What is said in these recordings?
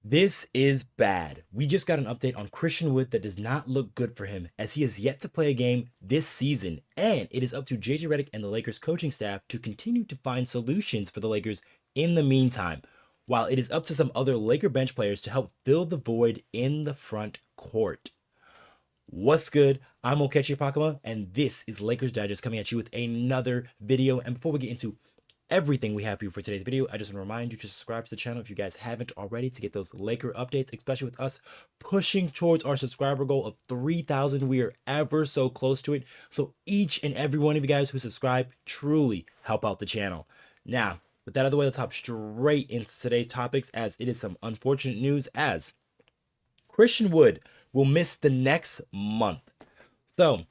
This is bad. We just got an update on Christian Wood that does not look good for him, as he has yet to play a game this season, and it is up to JJ Redick and the Lakers coaching staff to continue to find solutions for the Lakers in the meantime, while it is up to some other Laker bench players to help fill the void in the front court. What's good? I'm Okechi Apakama, and this is Lakers Digest coming at you with another video. And before we get into everything we have for you for today's video, I just want to remind you to subscribe to the channel if you guys haven't already to get those Laker updates, especially with us pushing towards our subscriber goal of 3,000. We are ever so close to it. So each and every one of you guys who subscribe truly help out the channel. Now, with that out of the way, let's hop straight into today's topics, as it is some unfortunate news as Christian Wood will miss the next month. So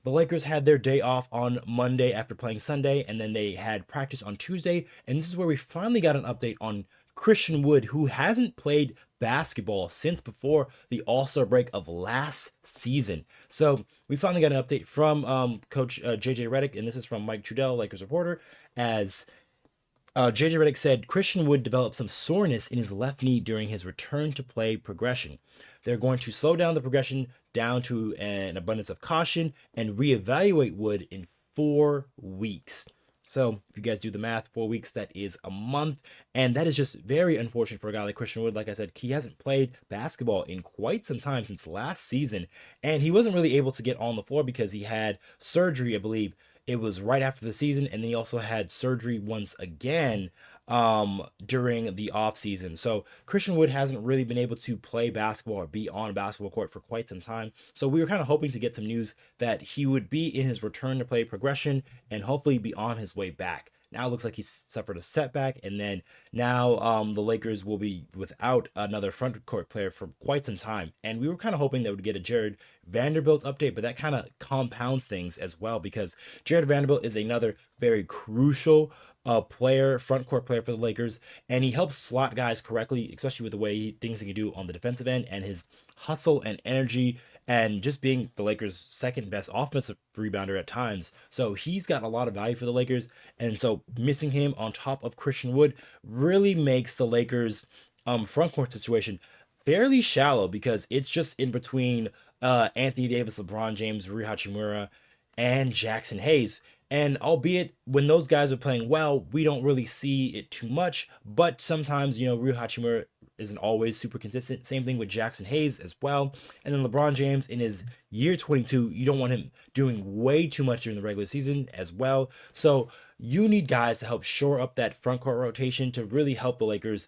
the Lakers had their day off on Monday after playing Sunday, and then they had practice on Tuesday. And this is where we finally got an update on Christian Wood, who hasn't played basketball since before the All-Star break of last season. So we finally got an update from Coach JJ Redick, and this is from Mike Trudell, Lakers reporter, as JJ Redick said Christian Wood developed some soreness in his left knee during his return to play progression. They're going to slow down the progression down to an abundance of caution and reevaluate Wood in 4 weeks. So if you guys do the math, 4 weeks, that is a month. And that is just very unfortunate for a guy like Christian Wood. Like I said, he hasn't played basketball in quite some time, since last season. And he wasn't really able to get on the floor because he had surgery, I believe. It was right after the season, and then he also had surgery once again during the off season. So Christian Wood hasn't really been able to play basketball or be on a basketball court for quite some time. So we were kind of hoping to get some news that he would be in his return to play progression and hopefully be on his way back. Now it looks like he's suffered a setback, and then now the Lakers will be without another front court player for quite some time. And we were kind of hoping that we would get a Jared Vanderbilt update, but that kind of compounds things as well, because Jared Vanderbilt is another very crucial player, front court player for the Lakers, and he helps slot guys correctly, especially with the way things he can do on the defensive end, and his hustle and energy, and just being the Lakers' second best offensive rebounder at times. So he's got a lot of value for the Lakers, and so missing him on top of Christian Wood really makes the Lakers front court situation fairly shallow, because it's just in between Anthony Davis, LeBron James, Rui Hachimura, and Jackson Hayes. And albeit when those guys are playing well, we don't really see it too much. But sometimes, Rui Hachimura isn't always super consistent. Same thing with Jackson Hayes as well. And then LeBron James in his year 22, you don't want him doing way too much during the regular season as well. So you need guys to help shore up that front court rotation to really help the Lakers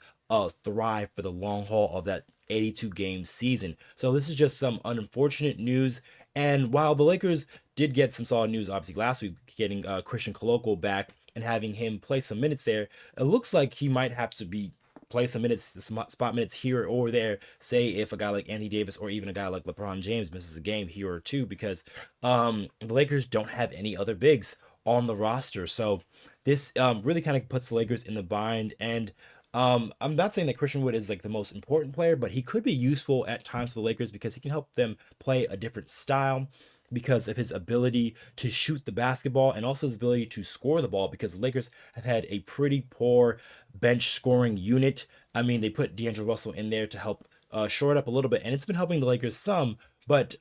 thrive for the long haul of that 82 game season. So this is just some unfortunate news. And while the Lakers did get some solid news, obviously last week, getting Christian Koloko back and having him play some minutes there, it looks like he might have to play some minutes, spot minutes here or there, say if a guy like Anthony Davis or even a guy like LeBron James misses a game here or two, because the Lakers don't have any other bigs on the roster. So this really kind of puts the Lakers in the bind. And I'm not saying that Christian Wood is like the most important player, but he could be useful at times for the Lakers, because he can help them play a different style because of his ability to shoot the basketball, and also his ability to score the ball, because the Lakers have had a pretty poor bench scoring unit. I mean, they put D'Angelo Russell in there to help shore it up a little bit, and it's been helping the Lakers some, but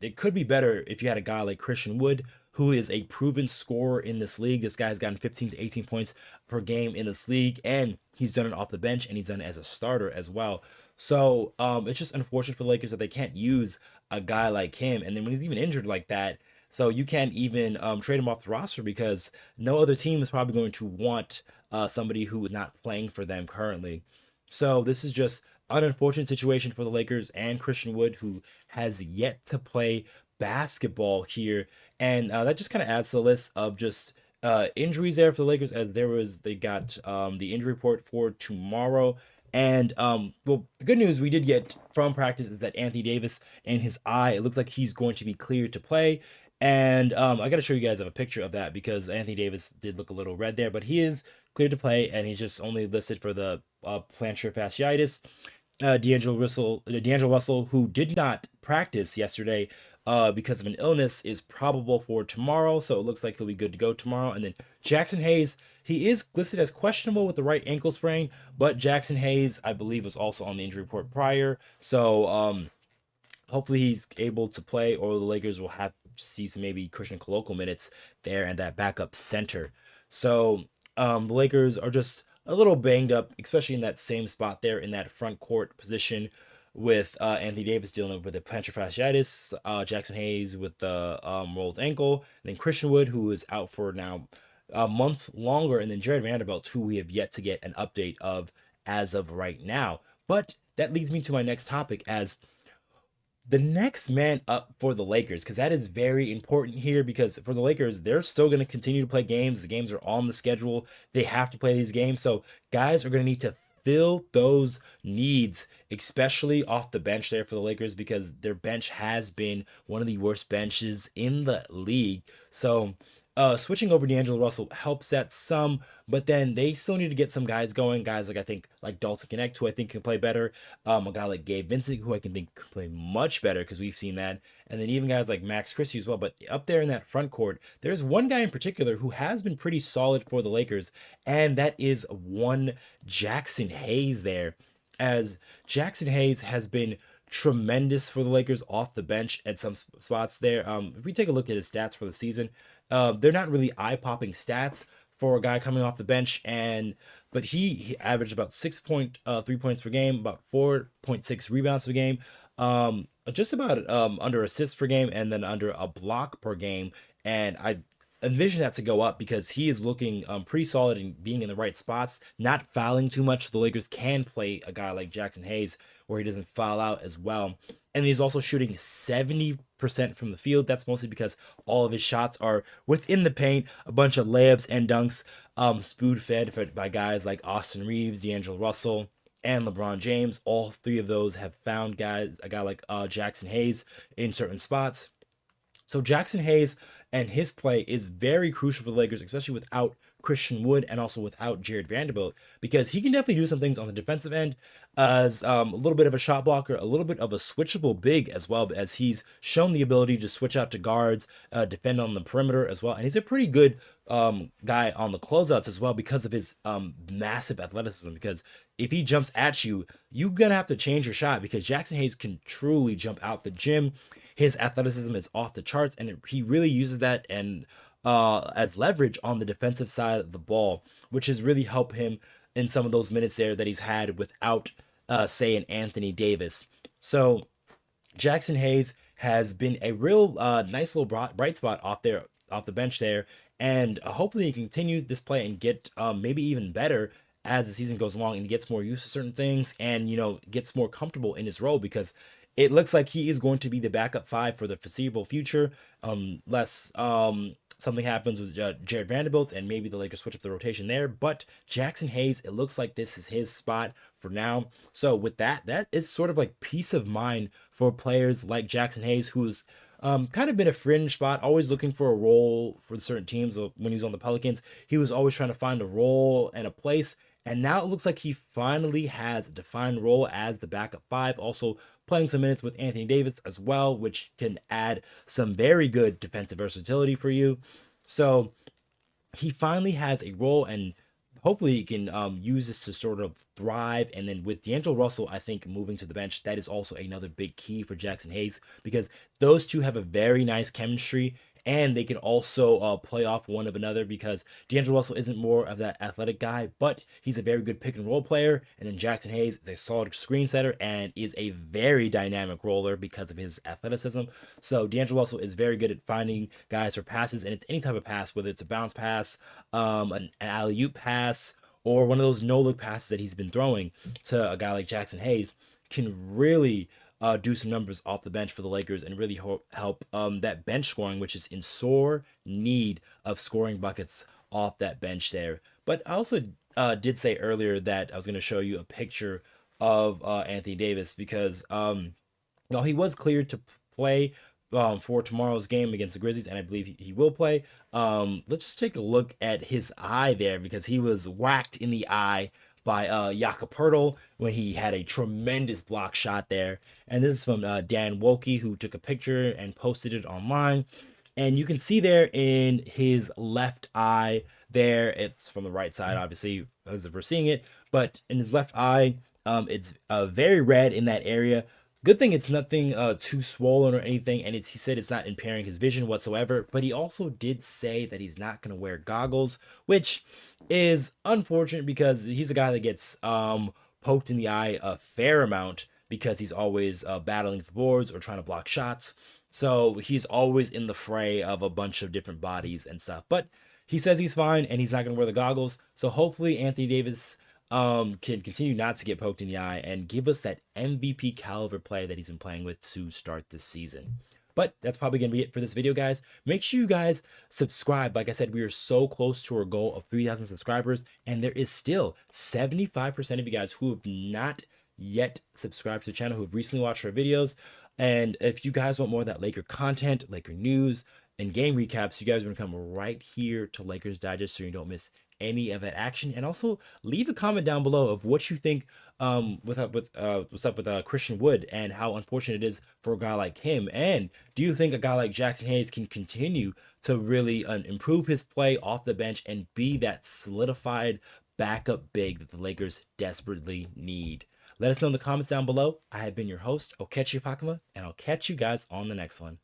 it could be better if you had a guy like Christian Wood, who is a proven scorer in this league. This guy's gotten 15 to 18 points per game in this league, and he's done it off the bench, and he's done it as a starter as well. So it's just unfortunate for the Lakers that they can't use a guy like him. And then when he's even injured like that, so you can't even trade him off the roster, because no other team is probably going to want somebody who is not playing for them currently. So this is just an unfortunate situation for the Lakers and Christian Wood, who has yet to play basketball here. And that just kind of adds to the list of just injuries there for the Lakers, as they got the injury report for tomorrow. And well, the good news we did get from practice is that Anthony Davis and his eye, it looks like he's going to be cleared to play. And I got to show you guys a picture of that, because Anthony Davis did look a little red there, but he is cleared to play, and he's just only listed for the plantar fasciitis. D'Angelo Russell, who did not practice yesterday, because of an illness is probable for tomorrow. So it looks like he'll be good to go tomorrow. And then Jackson Hayes, he is listed as questionable with the right ankle sprain, but Jackson Hayes, I believe, was also on the injury report prior. So hopefully he's able to play, or the Lakers will have to see some maybe Christian Koloko minutes there and that backup center. So the Lakers are just a little banged up, especially in that same spot there in that front court position with Anthony Davis dealing with the plantar fasciitis, Jackson Hayes with the rolled ankle, and then Christian Wood, who is out for now a month longer, and then Jared Vanderbilt, who we have yet to get an update of as of right now. But that leads me to my next topic, as the next man up for the Lakers, because that is very important here. Because for the Lakers, they're still going to continue to play games. The games are on the schedule. They have to play these games. So guys are going to need to fill those needs, especially off the bench there for the Lakers, because their bench has been one of the worst benches in the league. So switching over D'Angelo Russell helps that some, but then they still need to get some guys going. Guys like, I think, like Dalton Connect, who I think can play better. A guy like Gabe Vincent, who I can think can play much better, because we've seen that. And then even guys like Max Christie as well. But up there in that front court, there's one guy in particular who has been pretty solid for the Lakers, and that is one Jackson Hayes there. As Jackson Hayes has been tremendous for the Lakers off the bench at some spots there. If we take a look at his stats for the season, they're not really eye-popping stats for a guy coming off the bench, but he averaged about 6.3 points per game, about 4.6 rebounds per game, just about under assists per game, and then under a block per game. And I envision that to go up, because he is looking pretty solid and being in the right spots, not fouling too much. The Lakers can play a guy like Jackson Hayes where he doesn't foul out as well. And he's also shooting 70% from the field. That's mostly because all of his shots are within the paint, a bunch of layups and dunks, spoon fed by guys like Austin Reaves, D'Angelo Russell, and LeBron James. All three of those have found a guy like Jackson Hayes in certain spots. So Jackson Hayes and his play is very crucial for the Lakers, especially without Christian Wood and also without Jared Vanderbilt, because he can definitely do some things on the defensive end as a little bit of a shot blocker, a little bit of a switchable big as well, as he's shown the ability to switch out to guards, defend on the perimeter as well. And he's a pretty good guy on the closeouts as well, because of his massive athleticism. Because if he jumps at you, you're going to have to change your shot, because Jackson Hayes can truly jump out the gym. His athleticism is off the charts, and he really uses that and as leverage on the defensive side of the ball, which has really helped him in some of those minutes there that he's had without, say, an Anthony Davis. So Jackson Hayes has been a real nice little bright spot off the bench there, and hopefully he can continue this play and get maybe even better as the season goes along, and he gets more used to certain things, and gets more comfortable in his role, because it looks like he is going to be the backup five for the foreseeable future, unless something happens with Jared Vanderbilt and maybe the Lakers switch up the rotation there. But Jackson Hayes, it looks like this is his spot for now. So with that is sort of like peace of mind for players like Jackson Hayes, who's kind of been a fringe spot, always looking for a role for certain teams. When he was on the Pelicans, he was always trying to find a role and a place. And now it looks like he finally has a defined role as the backup five, also playing some minutes with Anthony Davis as well, which can add some very good defensive versatility for you. So he finally has a role, and hopefully he can use this to sort of thrive. And then with D'Angelo Russell, I think moving to the bench, that is also another big key for Jackson Hayes, because those two have a very nice chemistry, and they can also play off one of another, because D'Angelo Russell isn't more of that athletic guy, but he's a very good pick and roll player. And then Jackson Hayes is a solid screen setter and is a very dynamic roller because of his athleticism. So D'Angelo Russell is very good at finding guys for passes, and it's any type of pass, whether it's a bounce pass, an alley-oop pass, or one of those no-look passes that he's been throwing to a guy like Jackson Hayes, can really do some numbers off the bench for the Lakers, and really help that bench scoring, which is in sore need of scoring buckets off that bench there. But I also did say earlier that I was going to show you a picture of Anthony Davis, because he was cleared to play for tomorrow's game against the Grizzlies, and I believe he will play. Let's just take a look at his eye there, because he was whacked in the eye by Jakob Poeltl when he had a tremendous block shot there. And this is from Dan Wokey, who took a picture and posted it online. And you can see there in his left eye there, it's from the right side, obviously, as if we're seeing it, but in his left eye, it's very red in that area. Good thing it's nothing too swollen or anything, and he said it's not impairing his vision whatsoever, but he also did say that he's not going to wear goggles, which is unfortunate because he's a guy that gets poked in the eye a fair amount because he's always battling for boards or trying to block shots. So he's always in the fray of a bunch of different bodies and stuff. But he says he's fine and he's not going to wear the goggles. So hopefully Anthony Davis can continue not to get poked in the eye and give us that MVP caliber play that he's been playing with to start this season. But that's probably going to be it for this video, guys. Make sure you guys subscribe. Like I said, we are so close to our goal of 3,000 subscribers, and there is still 75% of you guys who have not yet subscribed to the channel, who have recently watched our videos. And if you guys want more of that Laker content, Laker news, and game recaps, you guys are going to come right here to Lakers Digest so you don't miss any of that action. And also leave a comment down below of what you think what's up with Christian Wood and how unfortunate it is for a guy like him. And do you think a guy like Jackson Hayes can continue to really improve his play off the bench and be that solidified backup big that the Lakers desperately need? Let us know in the comments down below. I have been your host, Okechi Apakama, and I'll catch you guys on the next one.